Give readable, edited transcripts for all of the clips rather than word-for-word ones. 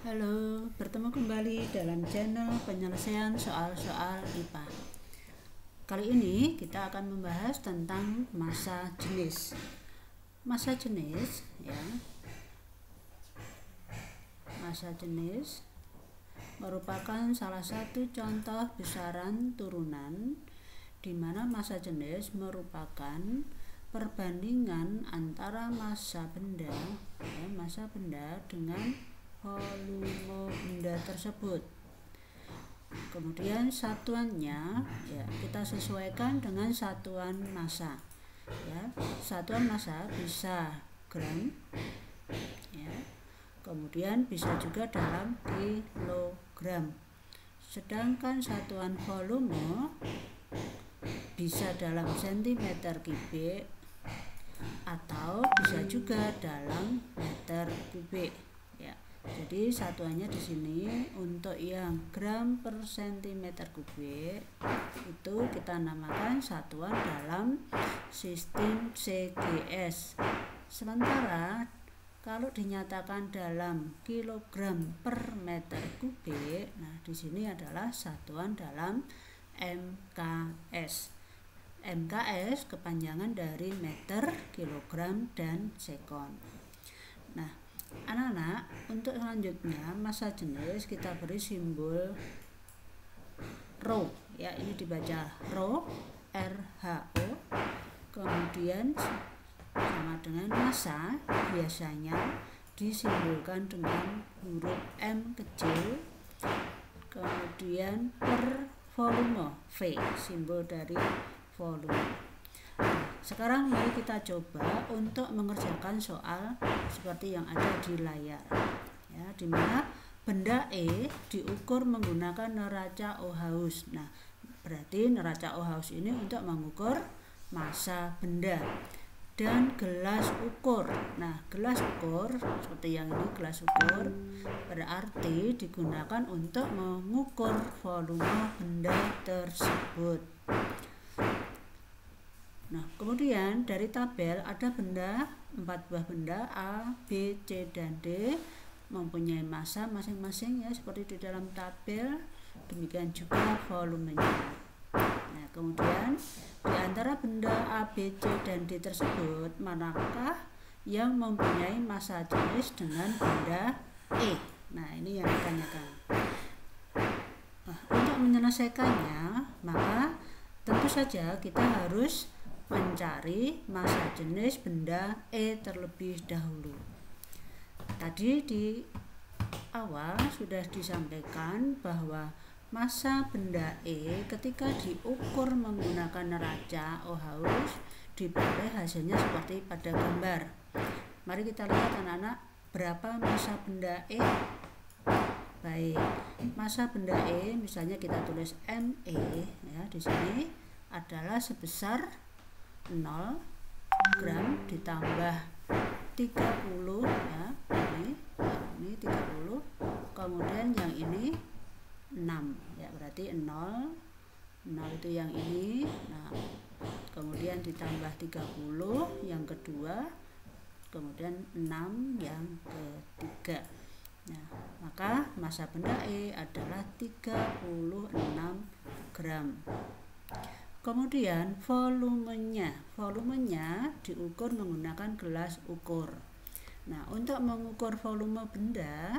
Halo, bertemu kembali dalam channel penyelesaian soal-soal IPA. Kali ini kita akan membahas tentang massa jenis. Massa jenis, massa jenis merupakan salah satu contoh besaran turunan di mana massa jenis merupakan perbandingan antara massa benda dengan volume benda tersebut. Kemudian satuannya kita sesuaikan dengan satuan massa. Satuan massa bisa gram, kemudian bisa juga dalam kilogram. Sedangkan satuan volume bisa dalam sentimeter kubik atau bisa juga dalam meter kubik. Jadi satuannya di sini untuk yang gram per sentimeter kubik itu kita namakan satuan dalam sistem CGS. Sementara kalau dinyatakan dalam kilogram per meter kubik, nah di sini adalah satuan dalam MKS. MKS kepanjangan dari meter, kilogram, dan sekon. Nah, anak-anak, untuk selanjutnya massa jenis kita beri simbol rho. Ini dibaca rho, RHO. Kemudian sama dengan massa biasanya disimbolkan dengan huruf M kecil. Kemudian per volume, V, simbol dari volume. Sekarang mari kita coba untuk mengerjakan soal seperti yang ada di layar, di mana benda E diukur menggunakan neraca Ohaus. Nah, berarti neraca Ohaus ini untuk mengukur massa benda. Dan gelas ukur. Nah, gelas ukur seperti yang ini, gelas ukur berarti digunakan untuk mengukur volume benda tersebut. Nah, kemudian dari tabel ada 4 buah benda A, B, C, dan D mempunyai massa masing-masing seperti di dalam tabel. Demikian juga volumenya. Nah, kemudian di antara benda A, B, C, dan D tersebut manakah yang mempunyai massa jenis dengan benda E? Nah, ini yang ditanyakan. Nah, untuk menyelesaikannya, maka tentu saja kita harus mencari massa jenis benda E terlebih dahulu. Tadi di awal sudah disampaikan bahwa massa benda E ketika diukur menggunakan neraca Ohaus diperoleh hasilnya seperti pada gambar. Mari kita lihat anak-anak, berapa massa benda E? Baik, massa benda E misalnya kita tulis ME di sini adalah sebesar 0 gram ditambah 30 ini 30, kemudian yang ini 6 berarti 0 itu yang ini. Nah, kemudian ditambah 30 yang kedua, kemudian 6 yang ketiga. Nah, maka massa benda E adalah 36 gram. Kemudian volumenya diukur menggunakan gelas ukur. Nah, untuk mengukur volume benda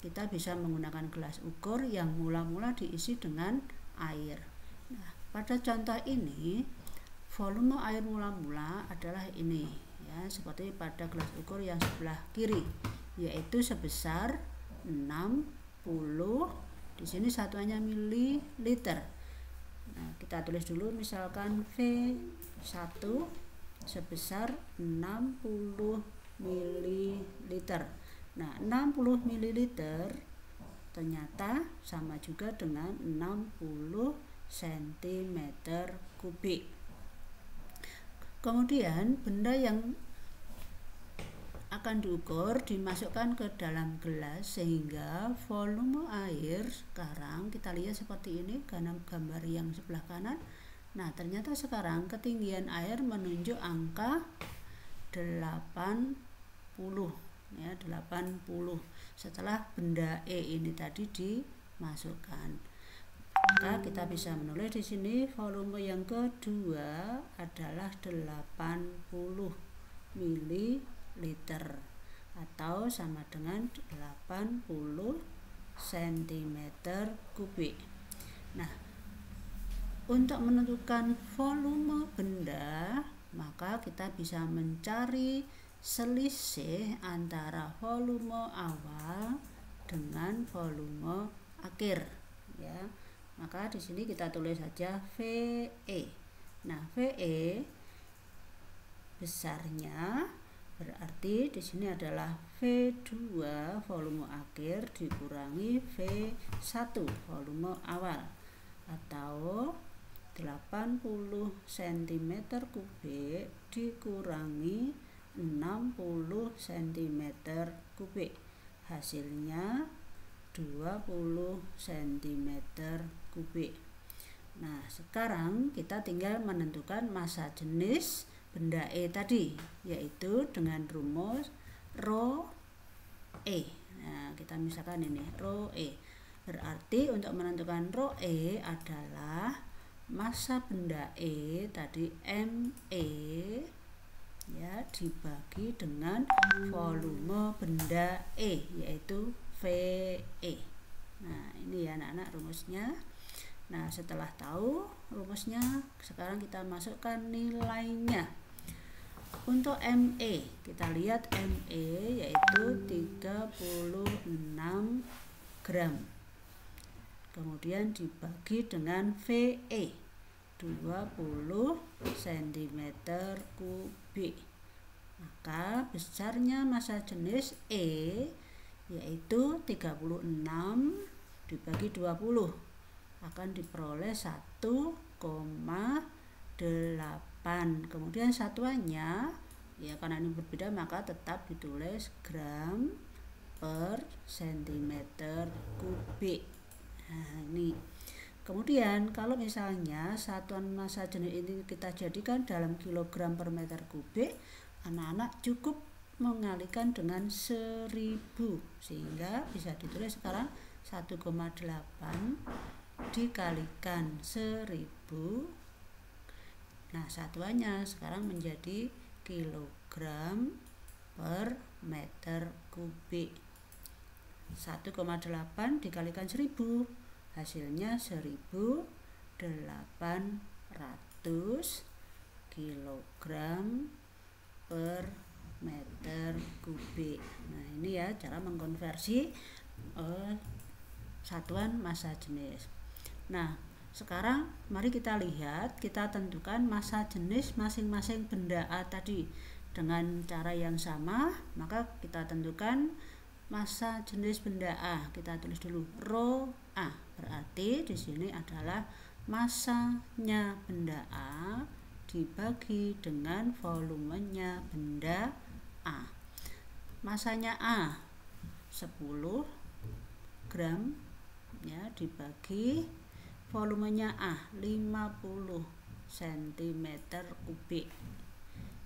kita bisa menggunakan gelas ukur yang mula-mula diisi dengan air. Nah, pada contoh ini volume air mula-mula adalah ini seperti pada gelas ukur yang sebelah kiri, yaitu sebesar 60. Di sini satuannya mililiter. Nah, kita tulis dulu misalkan V1 sebesar 60 ml. Nah, 60 ml ternyata sama juga dengan 60 cm3. Kemudian benda yang akan diukur dimasukkan ke dalam gelas sehingga volume air sekarang kita lihat seperti ini gambar yang sebelah kanan. Nah, ternyata sekarang ketinggian air menunjuk angka 80 ya 80 setelah benda E ini tadi dimasukkan. Maka kita bisa menulis di sini volume yang kedua adalah 80 ml atau sama dengan 80 cm3. Nah, untuk menentukan volume benda, maka kita bisa mencari selisih antara volume awal dengan volume akhir, ya. Maka di sini kita tulis saja VE. Nah, VE besarnya berarti di sini adalah V2 volume akhir dikurangi V1 volume awal, atau 80 cm3 dikurangi 60 cm3, hasilnya 20 cm3. Nah, sekarang kita tinggal menentukan massa jenis benda E tadi, yaitu dengan rumus rho E. Nah, kita misalkan ini rho E. Berarti untuk menentukan rho E adalah massa benda E tadi ME, ya, dibagi dengan volume benda E, yaitu VE. Nah, ini ya anak-anak rumusnya. Nah, setelah tahu rumusnya, sekarang kita masukkan nilainya. Untuk ME, kita lihat ME yaitu 36 gram. Kemudian dibagi dengan VE 20 cm3. Maka besarnya massa jenis E yaitu 36 dibagi 20 akan diperoleh 1,8. Kemudian satuannya, ya karena ini berbeda maka tetap ditulis gram per cm3. Nah, ini. Kemudian kalau misalnya satuan massa jenis ini kita jadikan dalam kilogram per meter kubik, anak-anak cukup mengalihkan dengan 1000, sehingga bisa ditulis sekarang 1,8 dikalikan 1000. Nah, satuannya sekarang menjadi kilogram per meter kubik. 1,8 dikalikan 1000, hasilnya 1800 kilogram per meter kubik. Nah, ini ya cara mengkonversi satuan massa jenis. Nah, sekarang mari kita lihat, kita tentukan massa jenis masing-masing benda A tadi dengan cara yang sama. Maka kita tentukan massa jenis benda A. Kita tulis dulu rho A. Berarti di sini adalah massanya benda A dibagi dengan volumenya benda A. Massanya A 10 gram, ya, dibagi volumenya A 50 cm3.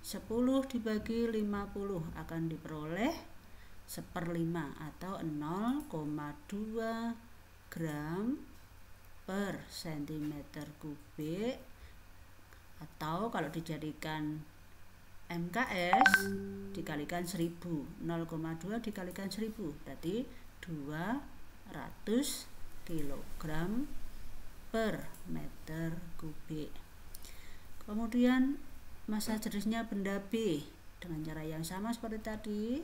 10 dibagi 50 akan diperoleh 1/5 atau 0,2 gram per cm3, atau kalau dijadikan MKS dikalikan 1000, 0,2 dikalikan 1000 berarti 200 kg per meter kubik. Kemudian massa jenisnya benda B dengan cara yang sama seperti tadi,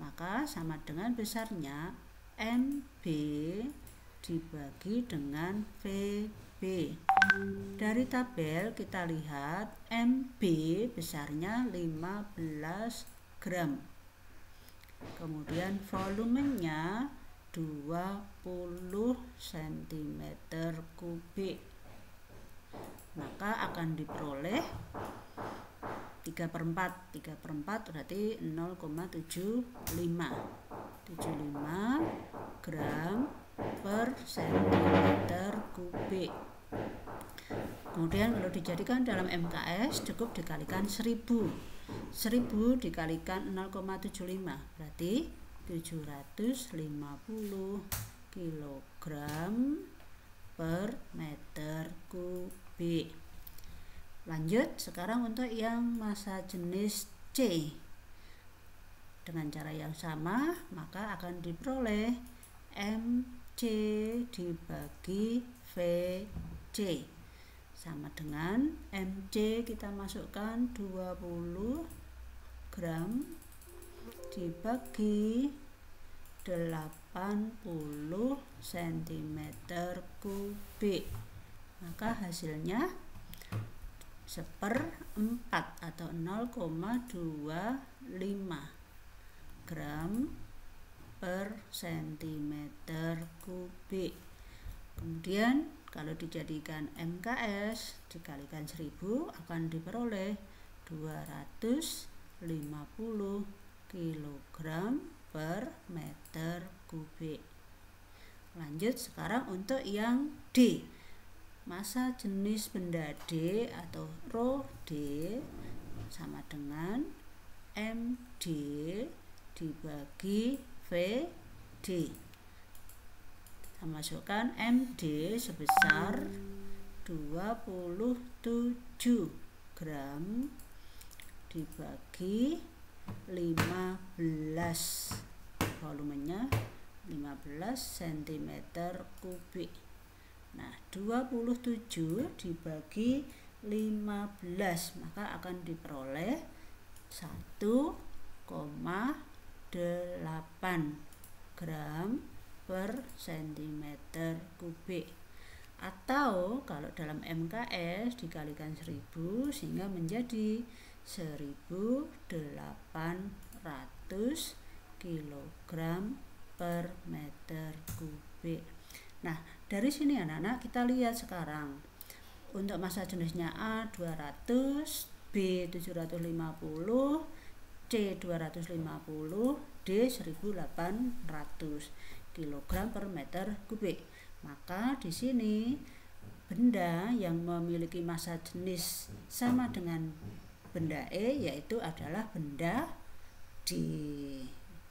maka sama dengan besarnya MB dibagi dengan VB. Dari tabel kita lihat MB besarnya 15 gram. Kemudian volumenya 20 cm3. Maka akan diperoleh 3/4 berarti 0,75 gram per cm3. Kemudian kalau dijadikan dalam MKS cukup dikalikan 1000. 1000 dikalikan 0,75 berarti 750 kilogram per meter kubik. Lanjut, sekarang untuk yang massa jenis C. Dengan cara yang sama, maka akan diperoleh MC dibagi VC sama dengan MC kita masukkan 20 gram dibagi 80 cm kubik, maka hasilnya 1/4 atau 0,25 gram per centimeter kubik. Kemudian kalau dijadikan MKS dikalikan 1000 akan diperoleh 250 kg per meter kubik. Lanjut sekarang untuk yang D. Massa jenis benda D atau rho D sama dengan MD dibagi VD. Kita masukkan MD sebesar 27 gram dibagi 15, volumenya 15 cm kubik. Nah, 27 dibagi 15 maka akan diperoleh 1,8 gram per centimeter kubik, atau kalau dalam MKS dikalikan 1000 sehingga menjadi 1800 kg per meter kubik. Nah, dari sini anak-anak kita lihat sekarang untuk massa jenisnya A 200, B 750, C 250, D 1800 kg per meter kubik. Maka di sini benda yang memiliki massa jenis sama dengan benda E yaitu adalah benda D.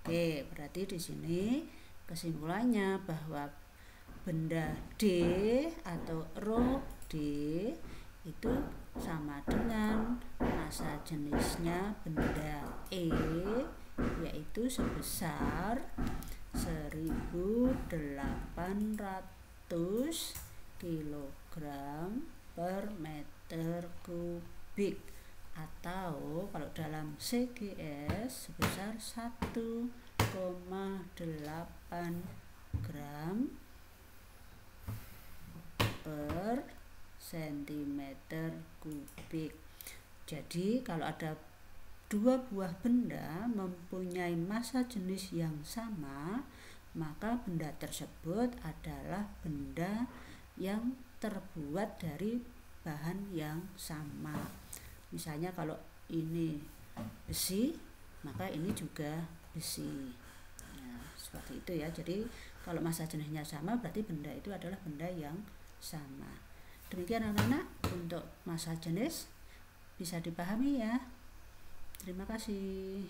Oke, berarti di sini kesimpulannya bahwa benda D atau rho D itu sama dengan massa jenisnya benda E yaitu sebesar 1800 kg per meter kubik, atau kalau dalam CGS sebesar 1,8 gram per centimeter kubik. Jadi kalau ada dua buah benda mempunyai massa jenis yang sama, maka benda tersebut adalah benda yang terbuat dari bahan yang sama. Misalnya kalau ini besi, maka ini juga besi. Nah, seperti itu ya. Jadi kalau massa jenisnya sama berarti benda itu adalah benda yang sama. Demikian anak-anak untuk massa jenis, bisa dipahami ya. Terima kasih.